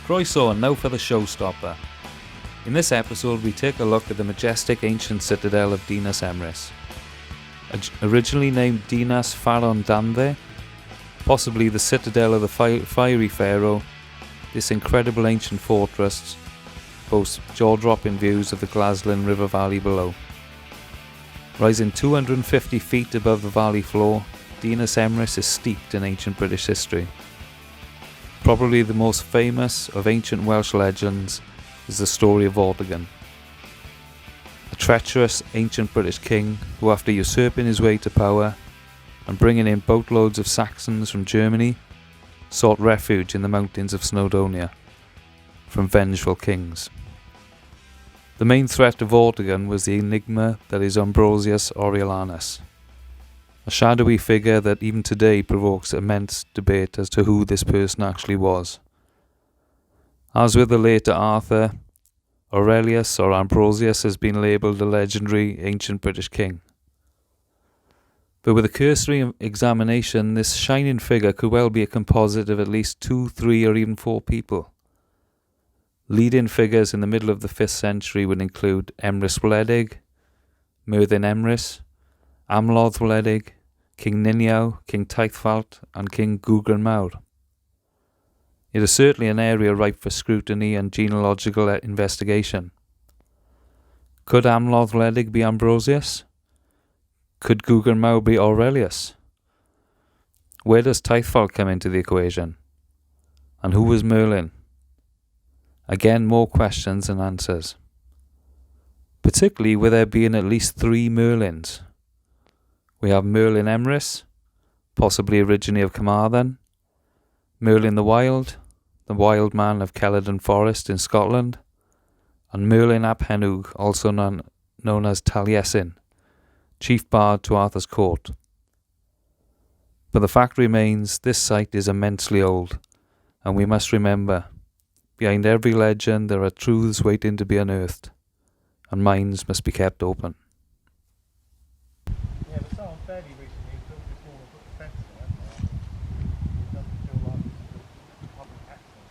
Croeso, and now for the showstopper. In this episode we take a look at the majestic ancient citadel of Dinas Emrys. Originally named Dinas Emrys, possibly the citadel of the fiery pharaoh, this incredible ancient fortress boasts jaw-dropping views of the Glaslyn River Valley below. Rising 250 feet above the valley floor, Dinas Emrys is steeped in ancient British history. Probably the most famous of ancient Welsh legends is the story of Vortigern, a treacherous ancient British king who, after usurping his way to power and bringing in boatloads of Saxons from Germany, sought refuge in the mountains of Snowdonia from vengeful kings. The main threat to Vortigern was the enigma that is Ambrosius Aurelius, a shadowy figure that even today provokes immense debate as to who this person actually was. As with the later Arthur, Aurelius or Ambrosius has been labelled a legendary ancient British king. But with a cursory examination, this shining figure could well be a composite of at least 2, 3 or even 4 people. Leading figures in the middle of the 5th century would include Emrys Wledig, Merlin Emrys, Amlwch Wledig, King Niniaw, King Taithfalt and King Gwgrn Mawr. It is certainly an area ripe for scrutiny and genealogical investigation. Could Amlwch Wledig be Ambrosius? Could Gwgrn Mawr be Aurelius? Where does Taithfalt come into the equation? And who was Merlin? Again, more questions than answers. Particularly with there being at least 3 Merlins. We have Merlin Emrys, possibly originally of Carmarthen, Merlin the Wild man of Celladon Forest in Scotland, and Merlin ap Henwg, also known as Taliesin, chief bard to Arthur's court. But the fact remains, this site is immensely old, and we must remember, behind every legend there are truths waiting to be unearthed, and minds must be kept open. Yeah, but someone fairly recently built this wall and put the fence there, hasn't it? It doesn't feel like public access.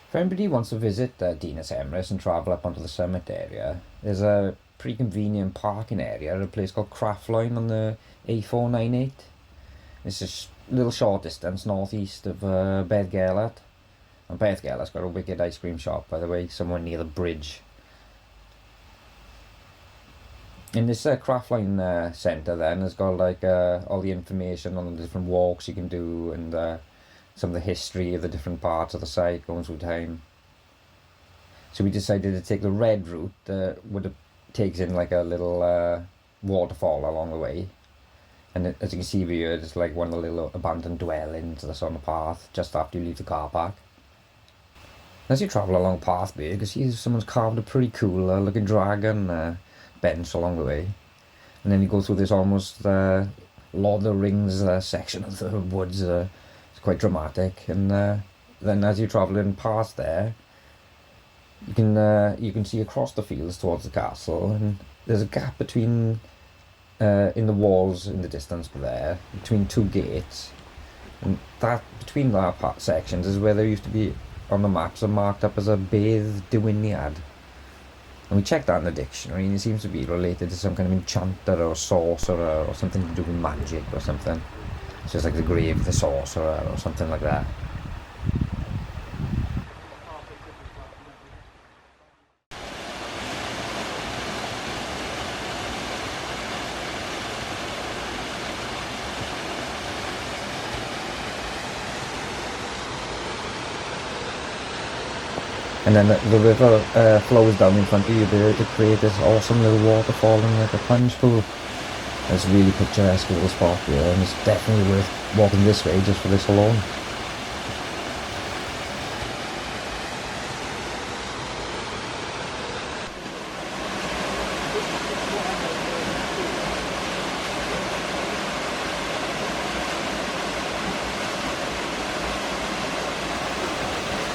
If anybody wants to visit Dinas Emrys and travel up onto the summit area, there's a pretty convenient parking area at a place called Camlan on the A498. It's a little short distance northeast of Beddgelert. And Beddgelert's got a wicked ice cream shop, by the way, somewhere near the bridge. In this Camlan centre then has got like all the information on the different walks you can do and some of the history of the different parts of the site going through time. So we decided to take the red route that takes in like a little waterfall along the way. And as you can see here, it's like one of the little abandoned dwellings that's on the path just after you leave the car park. As you travel along the path there, you can see someone's carved a pretty cool looking dragon bench along the way. And then you go through this almost Lord of the Rings section of the woods. It's quite dramatic. And then as you're travelling past there, you can see across the fields towards the castle, and there's a gap between in the walls in the distance there between 2 gates, and that between that sections is where there used to be on the maps are marked up as a Bedd Diwyniad, and we checked that in the dictionary and it seems to be related to some kind of enchanter or sorcerer or something to do with magic or something. It's just like the grave of the sorcerer or something like that. And then the river flows down in front of you there to create this awesome little waterfall and like a plunge pool. It's a really picturesque little spot here, and it's definitely worth walking this way just for this alone.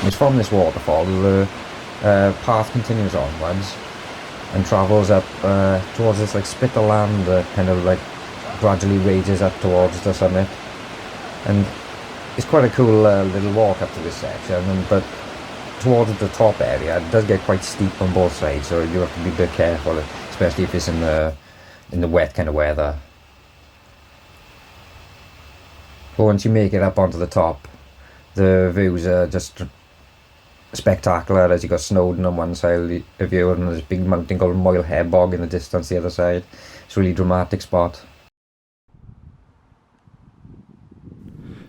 It's from this waterfall, the path continues onwards, and travels up towards this like spit of land that kind of like gradually rages up towards the summit. And it's quite a cool little walk up to this section, but towards the top area it does get quite steep on both sides, so you have to be a bit careful, especially if it's in the wet kind of weather. But once you make it up onto the top, the views are just spectacular, as you got Snowdon on one side of you and this big mountain called Moyle Bog in the distance the other side. It's a really dramatic spot.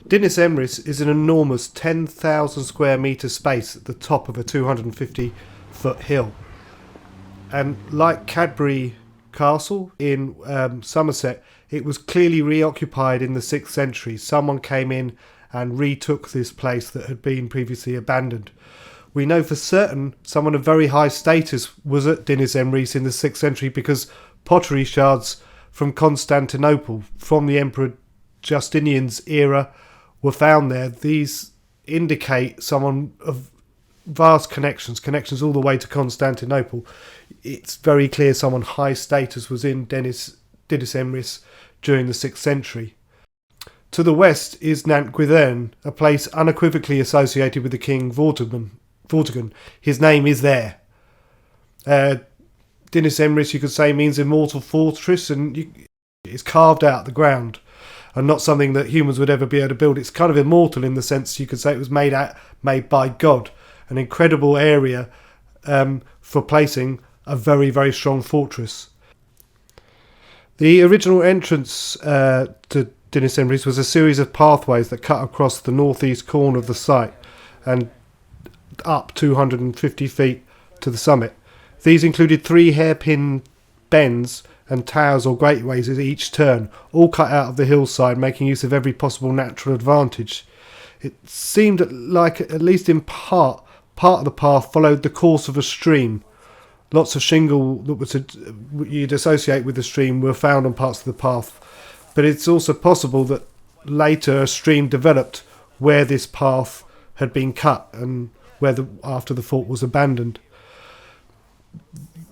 Dinas Emrys is an enormous 10,000 square metre space at the top of a 250 foot hill. And like Cadbury Castle in Somerset, it was clearly reoccupied in the 6th century. Someone came in and retook this place that had been previously abandoned. We know for certain someone of very high status was at Dinas Emrys in the 6th century because pottery shards from Constantinople from the Emperor Justinian's era were found there. These indicate someone of vast connections all the way to Constantinople. It's very clear someone high status was in Dinas Emrys during the 6th century. To the west is Nant Gwynedd, a place unequivocally associated with the king Vortigern. His name is there. Dinas Emrys, you could say, means immortal fortress, and it's carved out the ground and not something that humans would ever be able to build. It's kind of immortal in the sense you could say it was made by God. An incredible area for placing a very, very strong fortress. The original entrance to Dinas Emrys was a series of pathways that cut across the northeast corner of the site and up 250 feet to the summit. These included 3 hairpin bends and towers or gateways at each turn, all cut out of the hillside, making use of every possible natural advantage. It seemed like, at least in part of the path followed the course of a stream. Lots of shingle that you'd associate with the stream were found on parts of the path, but it's also possible that later a stream developed where this path had been cut and after the fort was abandoned.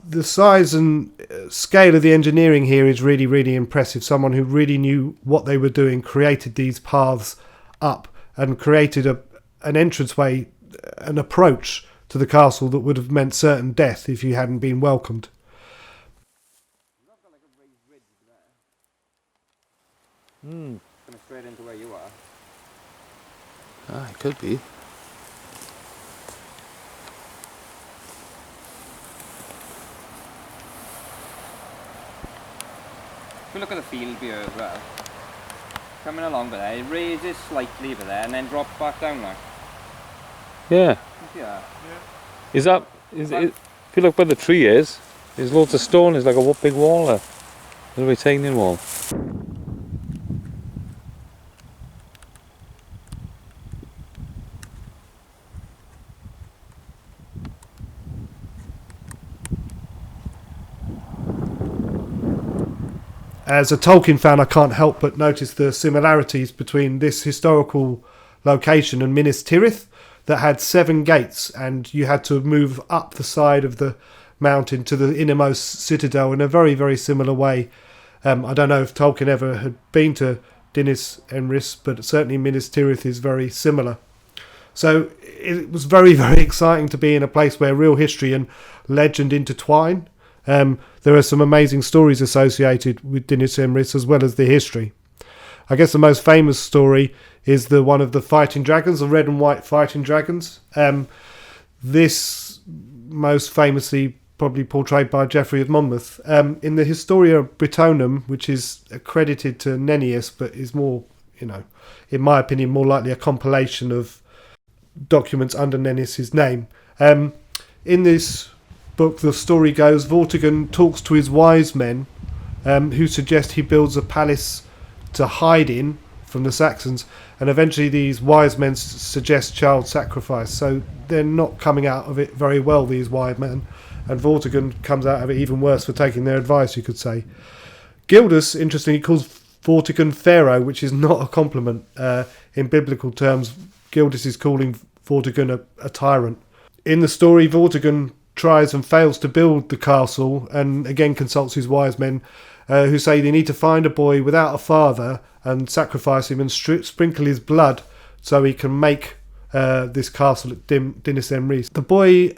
The size and scale of the engineering here is really, really impressive. Someone who really knew what they were doing created these paths up and created an entranceway, an approach to the castle that would have meant certain death if you hadn't been welcomed. Coming straight into where you are. Ah, it could be. If we look at the field view as well, coming along there, it raises slightly over there and then drops back down there. Yeah. Yeah. Is that... If you look where the tree is, there's loads of stone. There's like a big wall there. A retaining wall. As a Tolkien fan, I can't help but notice the similarities between this historical location and Minas Tirith, that had 7 gates, and you had to move up the side of the mountain to the innermost citadel in a very, very similar way. I don't know if Tolkien ever had been to Dinas Emrys, but certainly Minas Tirith is very similar. So it was very, very exciting to be in a place where real history and legend intertwine. There are some amazing stories associated with Dinas Emrys as well as the history. I guess the most famous story is the one of the fighting dragons, the red and white fighting dragons. This most famously probably portrayed by Geoffrey of Monmouth. In the Historia Brittonum, which is accredited to Nennius, but is more, in my opinion, more likely a compilation of documents under Nennius's name. In this book, the story goes, Vortigern talks to his wise men, who suggest he builds a palace to hide in from the Saxons, and eventually these wise men suggest child sacrifice. So they're not coming out of it very well, these wise men, and Vortigern comes out of it even worse for taking their advice, you could say. Gildas, interestingly, calls Vortigern Pharaoh, which is not a compliment. In biblical terms, Gildas is calling Vortigern a tyrant. In the story, Vortigern tries and fails to build the castle, and again consults his wise men, who say they need to find a boy without a father and sacrifice him and sprinkle his blood so he can make this castle at Dinas Emrys. The boy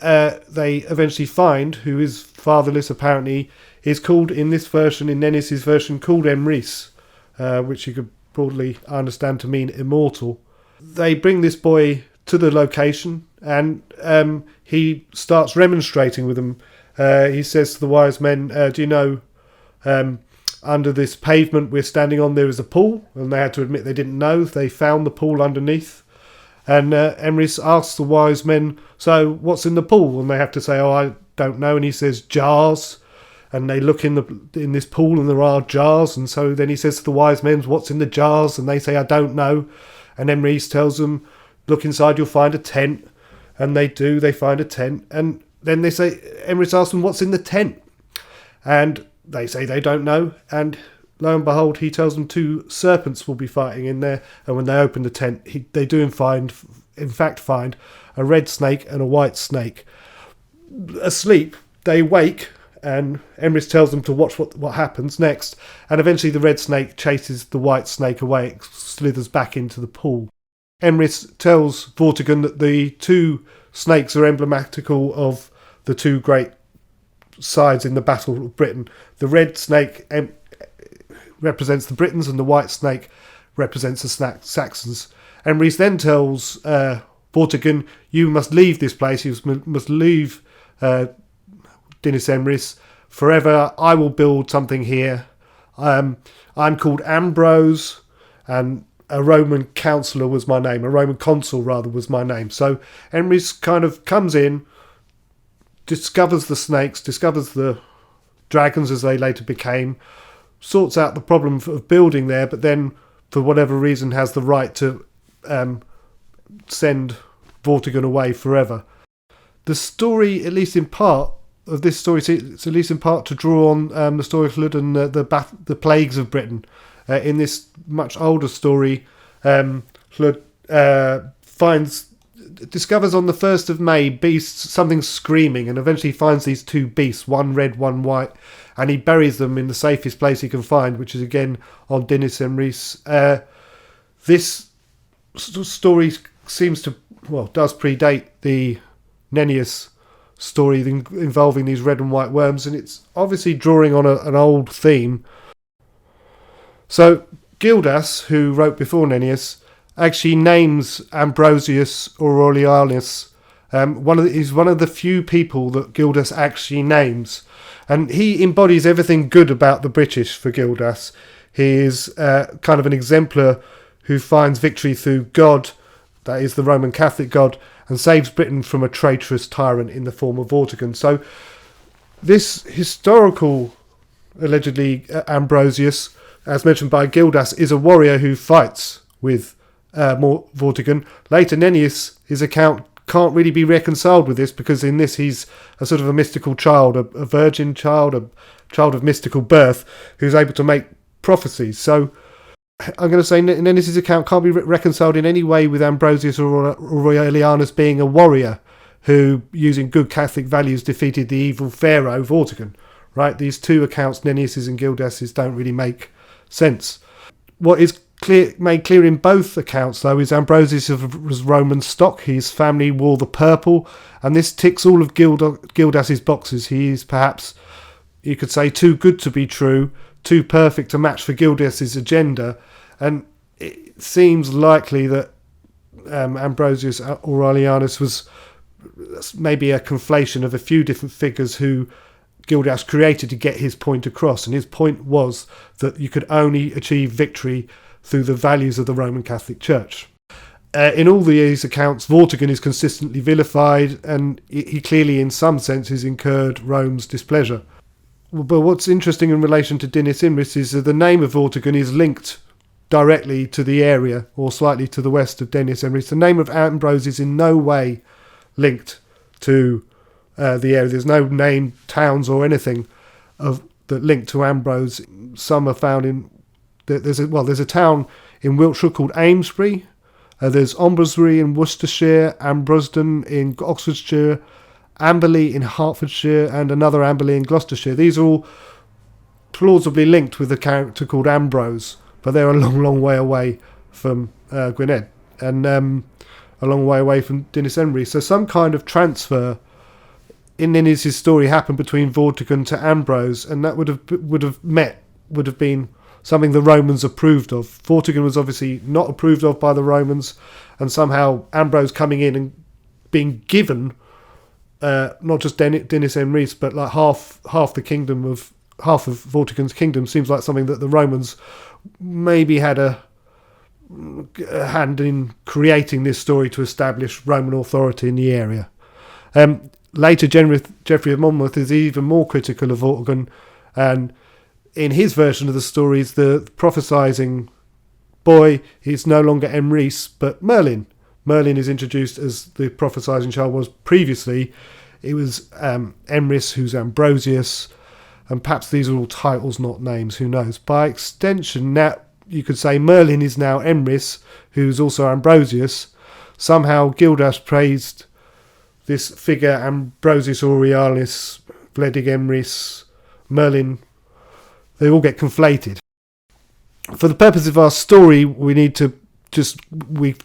they eventually find, who is fatherless apparently, is called in this version, in Nennis's version, called Emrys, which you could broadly understand to mean immortal. They bring this boy to the location, and he starts remonstrating with them. He says to the wise men, do you know, under this pavement we're standing on there is a pool? And they had to admit they didn't know. They found the pool underneath. And Emrys asks the wise men, so what's in the pool? And they have to say, oh, I don't know. And he says, jars. And they look in this pool and there are jars. And so then he says to the wise men, what's in the jars? And they say, I don't know. And Emrys tells them, look inside, you'll find a tent. And they do, they find a tent. And then they say, Emrys asks them, what's in the tent? And they say they don't know. And lo and behold, he tells them 2 serpents will be fighting in there. And when they open the tent, they do in fact find a red snake and a white snake. Asleep, they wake, and Emrys tells them to watch what happens next. And eventually the red snake chases the white snake away. It slithers back into the pool. Emrys tells Vortigern that the 2 snakes are emblematical of the 2 great sides in the Battle of Britain. The red snake represents the Britons, and the white snake represents the Saxons. Emrys then tells Vortigern, you must leave this place, you must leave Dinas Emrys forever. I will build something here. I'm called Ambrose, and a Roman councillor was my name, a Roman consul rather was my name. So Emrys kind of comes in, discovers the snakes, discovers the dragons as they later became, sorts out the problem of building there, but then for whatever reason has the right to send Vortigern away forever. The story, at least in part, of this story, it's at least in part to draw on the story of Llud and the plagues of Britain. In this much older story, Llud discovers on the 1st of May beasts, something screaming, and eventually finds these 2 beasts, one red, one white, and he buries them in the safest place he can find, which is again on Dinas Emrys. This story seems to, does predate the Nennius story involving these red and white worms, and it's obviously drawing on an old theme. So Gildas, who wrote before Nennius, actually names Ambrosius Aurelius. He's one of the few people that Gildas actually names, and he embodies everything good about the British for Gildas. He is kind of an exemplar who finds victory through God, that is the Roman Catholic God, and saves Britain from a traitorous tyrant in the form of Vortigern. So this historical, allegedly Ambrosius, as mentioned by Gildas, is a warrior who fights with Vortigern. Later, Nennius, his account can't really be reconciled with this, because in this he's a sort of a mystical child, a virgin child, a child of mystical birth, who's able to make prophecies. So I'm going to say Nennius's account can't be reconciled in any way with Ambrosius or Aurelianus being a warrior who, using good Catholic values, defeated the evil pharaoh Vortigern. Right? These 2 accounts, Nennius's and Gildas's, don't really make sense. What is made clear in both accounts, though, is Ambrosius was Roman stock. His family wore the purple, and this ticks all of Gildas's boxes. He is perhaps, you could say, too good to be true, too perfect to match for Gildas's agenda, and it seems likely that Ambrosius Aurelianus was maybe a conflation of a few different figures who Gildas created to get his point across, and his point was that you could only achieve victory through the values of the Roman Catholic Church. In all these accounts, Vortigern is consistently vilified, and he clearly, in some senses, incurred Rome's displeasure. But what's interesting in relation to Dinas Emrys is that the name of Vortigern is linked directly to the area, or slightly to the west of Dinas Emrys. The name of Ambrose is in no way linked to the area. There's no named towns or anything that link to Ambrose. Some are found in... There's a town in Wiltshire called Amesbury. There's Ambrosbury in Worcestershire, Ambrosden in Oxfordshire, Amberley in Hertfordshire and another Amberley in Gloucestershire. These are all plausibly linked with a character called Ambrose, but they're a long, long way away from Gwynedd, and a long way away from Dinas Emrys. So some kind of transfer in Ninnis' story happened between Vortigern to Ambrose, and that would have been something the Romans approved of. Vortigern was obviously not approved of by the Romans, and somehow Ambrose coming in and being given not just Dinas Emrys, but like half of Vortigern's kingdom seems like something that the Romans maybe had a hand in creating this story to establish Roman authority in the area. Later, Geoffrey of Monmouth is even more critical of Vortigern, and in his version of the stories, the prophesying boy is no longer Emrys, but Merlin. Merlin is introduced as the prophesying child was previously. It was Emrys, who's Ambrosius, and perhaps these are all titles, not names, who knows. By extension, now you could say Merlin is now Emrys, who's also Ambrosius. Somehow Gildas praised this figure, Ambrosius Aurelius, Wledig Emrys, Merlin. They all get conflated. For the purpose of our story, we've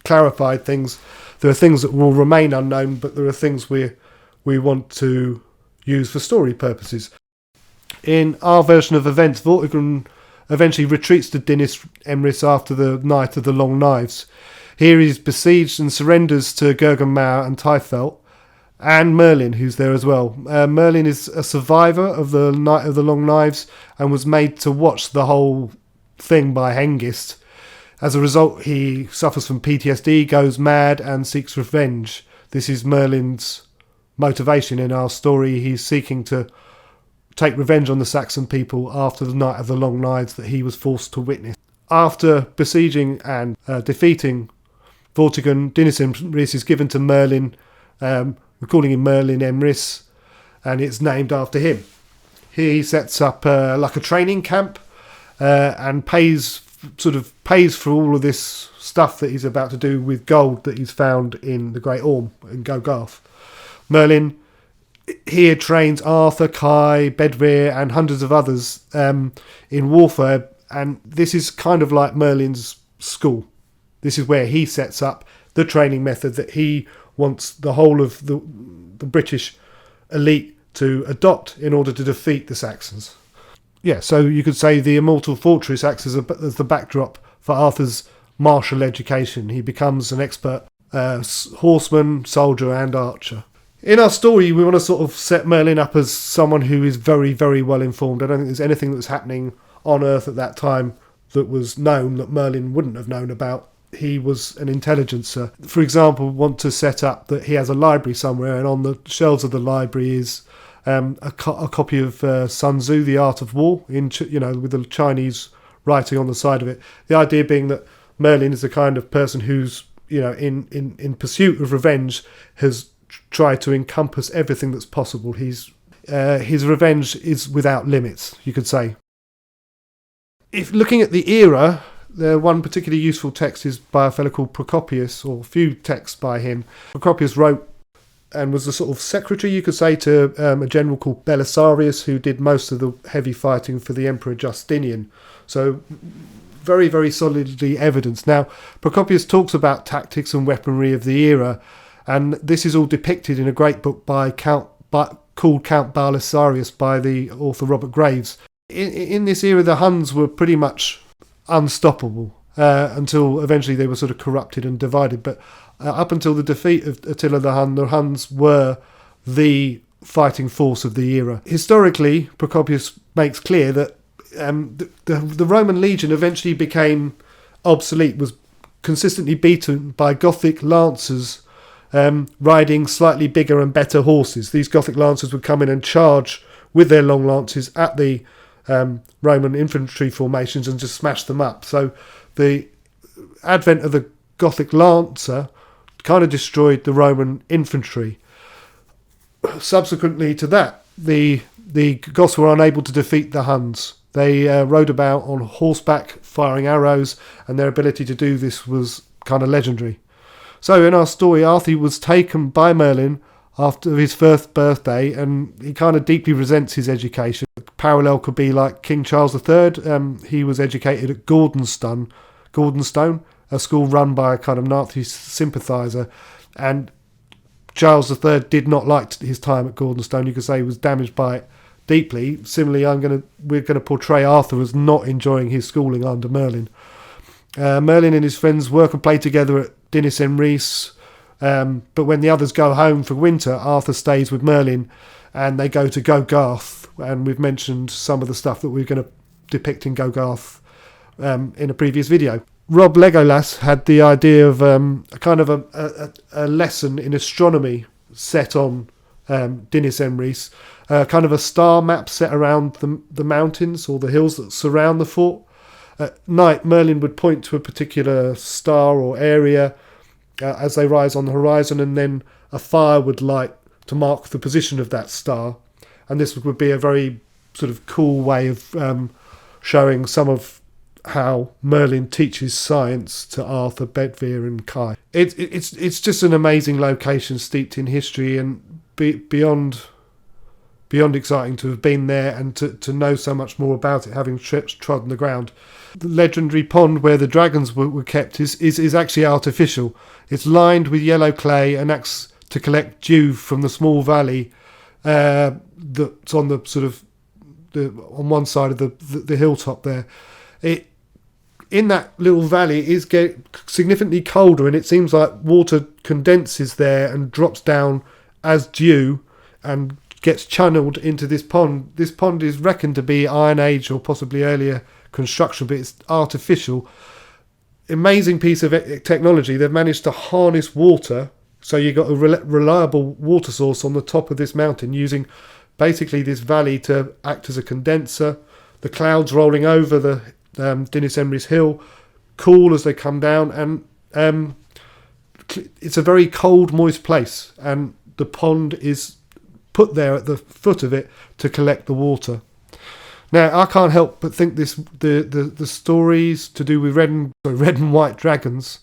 clarified things. There are things that will remain unknown, but there are things we want to use for story purposes. In our version of events, Vortigern eventually retreats to Dinas Emrys after the Night of the Long Knives. Here he's besieged and surrenders to Gergenmauer and Tyfelt, and Merlin, who's there as well. Merlin is a survivor of the Night of the Long Knives and was made to watch the whole thing by Hengist. As a result, he suffers from PTSD, goes mad, and seeks revenge. This is Merlin's motivation in our story. He's seeking to take revenge on the Saxon people after the Night of the Long Knives that he was forced to witness. After besieging and defeating Vortigern, Dinas Emrys is given to Merlin. We're calling him Merlin Emrys, and it's named after him. He sets up like a training camp and pays for all of this stuff that he's about to do with gold that he's found in the Great Orme in Gogarth. Merlin here trains Arthur, Kai, Bedwyr, and hundreds of others in warfare, and this is kind of like Merlin's school. This is where he sets up the training method that he wants the whole of the British elite to adopt in order to defeat the Saxons. Yeah, so you could say the Immortal Fortress acts as the backdrop for Arthur's martial education. He becomes an expert horseman, soldier, and archer. In our story, we want to sort of set Merlin up as someone who is very, very well informed. I don't think there's anything that was happening on Earth at that time that was known that Merlin wouldn't have known about. He was an intelligencer. For example, we want to set up that he has a library somewhere, and on the shelves of the library is a copy of Sun Tzu, The Art of War, with the Chinese writing on the side of it. The idea being that Merlin is the kind of person who's, in pursuit of revenge, has tried to encompass everything that's possible. His revenge is without limits, you could say. If looking at the era, one particularly useful text is by a fellow called Procopius, or a few texts by him. Procopius wrote and was the sort of secretary, you could say, to a general called Belisarius, who did most of the heavy fighting for the Emperor Justinian. So very, very solidly evidenced. Now, Procopius talks about tactics and weaponry of the era, and this is all depicted in a great book called Count Belisarius by the author Robert Graves. In this era, the Huns were pretty much unstoppable until eventually they were sort of corrupted and divided. But up until the defeat of Attila the Huns were the fighting force of the era. Historically, Procopius makes clear that the Roman legion eventually became obsolete, was consistently beaten by Gothic lancers riding slightly bigger and better horses. These Gothic lancers would come in and charge with their long lances at the Roman infantry formations and just smash them up. So the advent of the Gothic lancer kind of destroyed the Roman infantry. Subsequently to that, the Goths were unable to defeat the Huns. They rode about on horseback firing arrows, and their ability to do this was kind of legendary. So in our story, Arthur was taken by Merlin after his first birthday, and he kind of deeply resents his education. Parallel could be like King Charles III. He was educated at Gordonstone, a school run by a kind of Nazi sympathiser, and Charles III did not like his time at Gordonstone. You could say he was damaged by it deeply. Similarly, we're going to portray Arthur as not enjoying his schooling under Merlin. Merlin and his friends work and play together at Dinas Emrys, but when the others go home for winter, Arthur stays with Merlin, and they go to Gogarth. And we've mentioned some of the stuff that we're going to depict in Gogarth in a previous video. Rob Legolas had the idea of a kind of a lesson in astronomy set on Dinas Emrys, kind of a star map set around the mountains or the hills that surround the fort. At night, Merlin would point to a particular star or area as they rise on the horizon, and then a fire would light to mark the position of that star. And this would be a very sort of cool way of showing some of how Merlin teaches science to Arthur, Bedwyr and Kai. It's just an amazing location steeped in history, and beyond exciting to have been there and to know so much more about it, having trodden the ground. The legendary pond where the dragons were kept is actually artificial. It's lined with yellow clay and acts to collect dew from the small valley that's on the sort of on one side of the hilltop there. In that little valley is significantly colder, and it seems like water condenses there and drops down as dew and gets channeled into this pond. This pond is reckoned to be Iron Age or possibly earlier construction, but it's artificial. Amazing piece of technology. They've managed to harness water, so you've got a reliable water source on the top of this mountain, using basically this valley to act as a condenser. The clouds rolling over the Dinas Emrys hill cool as they come down, and it's a very cold, moist place, and the pond is put there at the foot of it to collect the water. Now, I can't help but think the stories to do with red and white dragons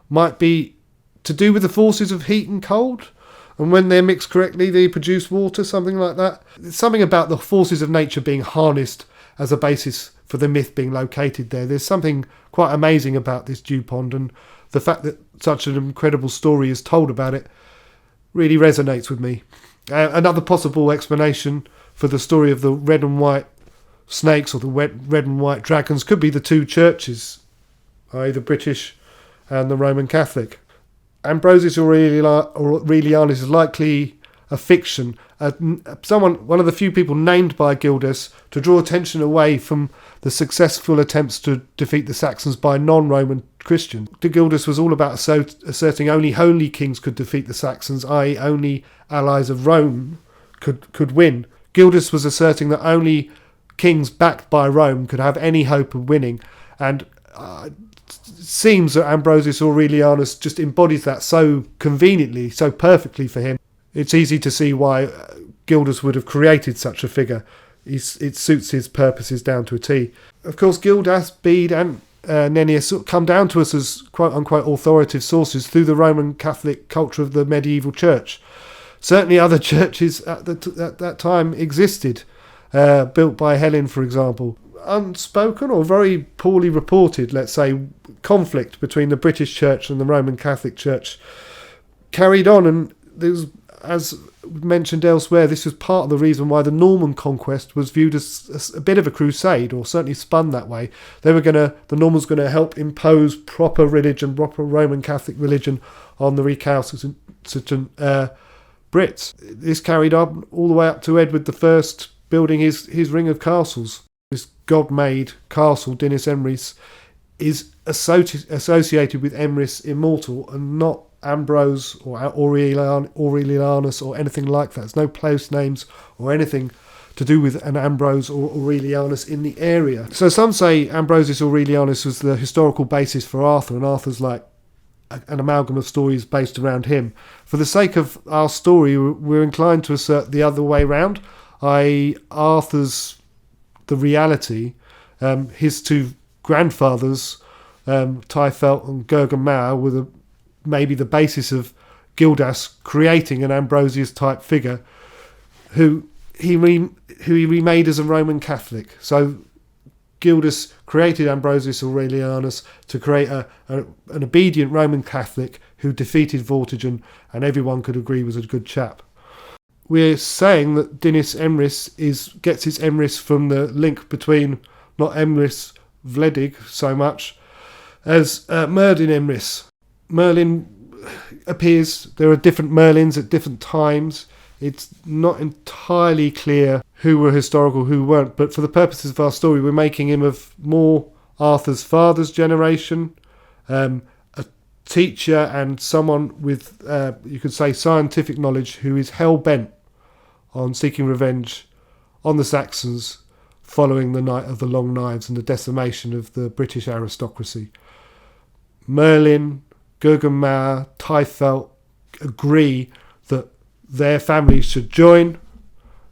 might be to do with the forces of heat and cold, and when they're mixed correctly, they produce water, something like that. It's something about the forces of nature being harnessed as a basis for the myth being located there. There's something quite amazing about this dew pond, and the fact that such an incredible story is told about it really resonates with me. Another possible explanation for the story of the red and white snakes or the red and white dragons could be the two churches, i.e. the British and the Roman Catholic. Ambrosius Aurelianus is likely a fiction, one of the few people named by Gildas to draw attention away from the successful attempts to defeat the Saxons by non-Roman Christians. Gildas was all about asserting only holy kings could defeat the Saxons, i.e. only allies of Rome could win. Gildas was asserting that only kings backed by Rome could have any hope of winning, and it seems that Ambrosius Aurelianus just embodies that so conveniently, so perfectly for him. It's easy to see why Gildas would have created such a figure. It suits his purposes down to a T. Of course, Gildas, Bede and Nennius come down to us as quote-unquote authoritative sources through the Roman Catholic culture of the medieval church. Certainly other churches at that time existed, built by Helen, for example. Unspoken or very poorly reported, let's say, conflict between the British church and the Roman Catholic church carried on, and there was, as mentioned elsewhere, this was part of the reason why the Norman conquest was viewed as a bit of a crusade, or certainly spun that way. The Normans were going to help impose proper religion, proper Roman Catholic religion on the recalcitrant Brits. This carried on all the way up to Edward I building his ring of castles. This god-made castle, Dinas Emrys, is associated with Emrys Immortal and not Ambrose or Aurelianus or anything like that. There's no place names or anything to do with an Ambrose or Aurelianus in the area. So some say Ambrosius Aurelianus was the historical basis for Arthur, and Arthur's like an amalgam of stories based around him. For the sake of our story, we're inclined to assert the other way round, i.e. Arthur's the reality. His two grandfathers, Taifelt and Gergen Mauer, were maybe the basis of Gildas creating an Ambrosius type figure who he remade as a Roman Catholic. So Gildas created Ambrosius Aurelianus to create an obedient Roman Catholic who defeated Vortigern, and everyone could agree was a good chap. We're saying that Dinas Emrys gets its Emrys from the link between not Emrys Vledig so much as Merlin Emrys. Merlin appears, there are different Merlins at different times. It's not entirely clear who were historical, who weren't, but for the purposes of our story, we're making him of more Arthur's father's generation, a teacher and someone with, you could say, scientific knowledge who is hell-bent on seeking revenge on the Saxons following the Night of the Long Knives and the decimation of the British aristocracy. Merlin, Guggenmauer, Tyrfelt agree that their families should join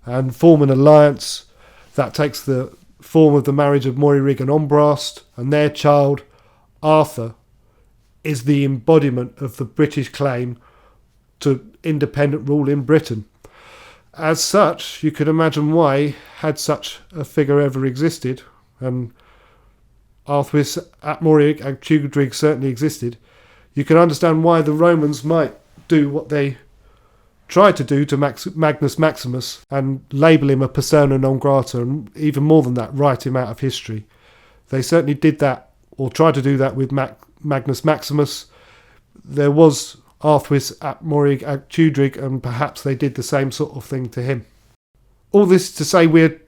and form an alliance that takes the form of the marriage of Moirig and Ombrast, and their child, Arthur, is the embodiment of the British claim to independent rule in Britain. As such, you could imagine why, had such a figure ever existed, and Arthwis ap Moirig and Tudrig certainly existed, you can understand why the Romans might do what they tried to do to Magnus Maximus and label him a persona non grata, and even more than that, write him out of history. They certainly did that, or tried to do that, with Magnus Maximus. There was Arthwis ap Moirig ap Tudrig, and perhaps they did the same sort of thing to him. All this to say, we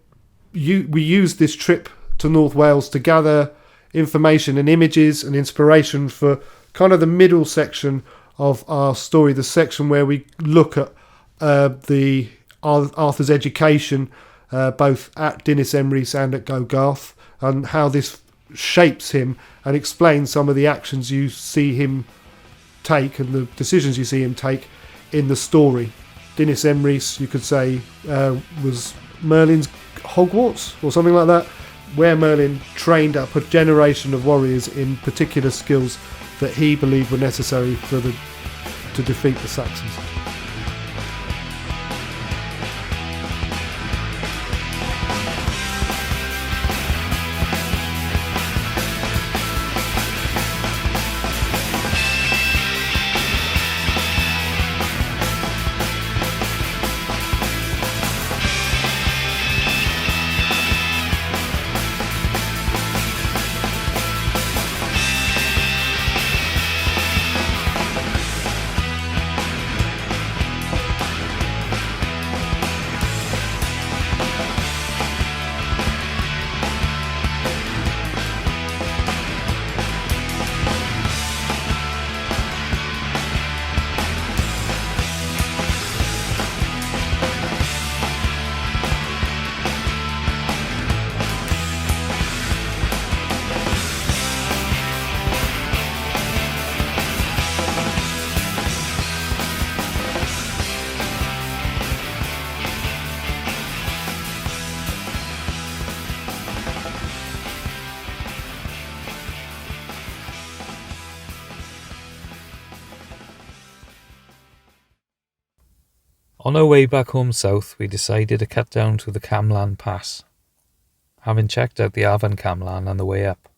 used this trip to North Wales to gather information and images and inspiration for kind of the middle section of our story, the section where we look at Arthur's education, both at Dinas Emrys and at Gogarth, and how this shapes him and explains some of the actions you see him take and the decisions you see him take in the story. Dinas Emrys, you could say, was Merlin's Hogwarts or something like that, where Merlin trained up a generation of warriors in particular skills that he believed were necessary to defeat the Saxons. On our way back home south, we decided to cut down to the Camlan Pass, having checked out the Afon Camlan on the way up.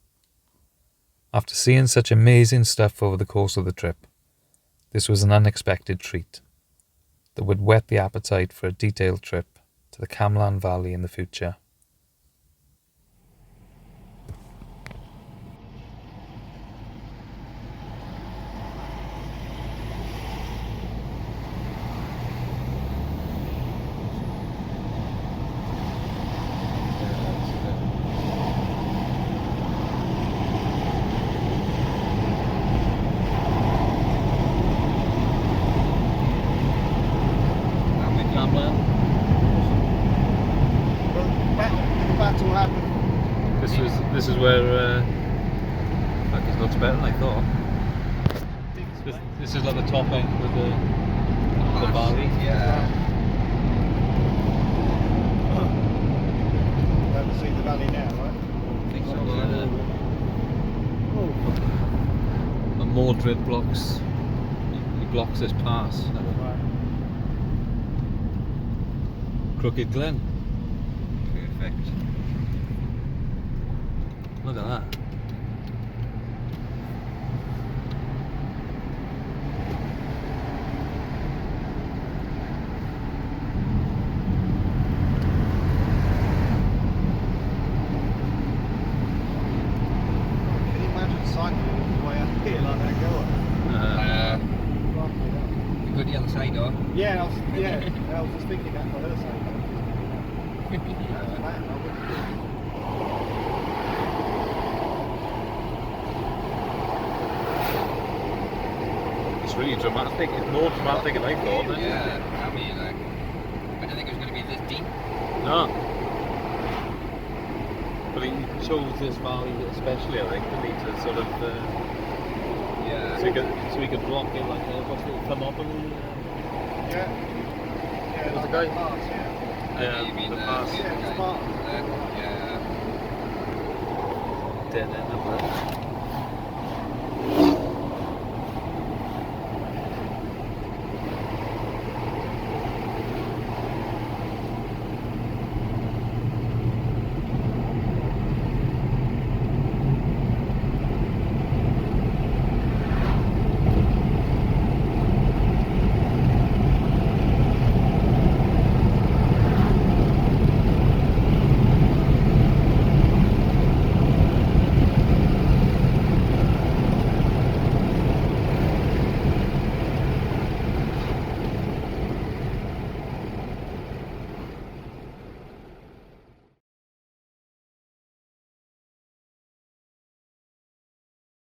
After seeing such amazing stuff over the course of the trip, this was an unexpected treat that would whet the appetite for a detailed trip to the Camlan Valley in the future. This is where it looks better than I thought. This is like the top end with the valley. Yeah. You haven't seen the valley now, right? I think so. And more dread blocks. You blocks this pass. Crooked Glen. Perfect. Look at that. Can you imagine cycling all the way up here like that girl? You go the other side though. Yeah, I was just thinking that for her sake. It's really dramatic. It's more dramatic than I thought, isn't it? Yeah, I mean, like, I didn't think it was going to be this deep. No. But he chose this valley especially, I think, to need to sort of Yeah. so he could block it like what's it, thermopylae? Yeah, There's a guy. Pass, Yeah, You mean the the pass. Yeah, it's smart. Yeah. Dead end of it.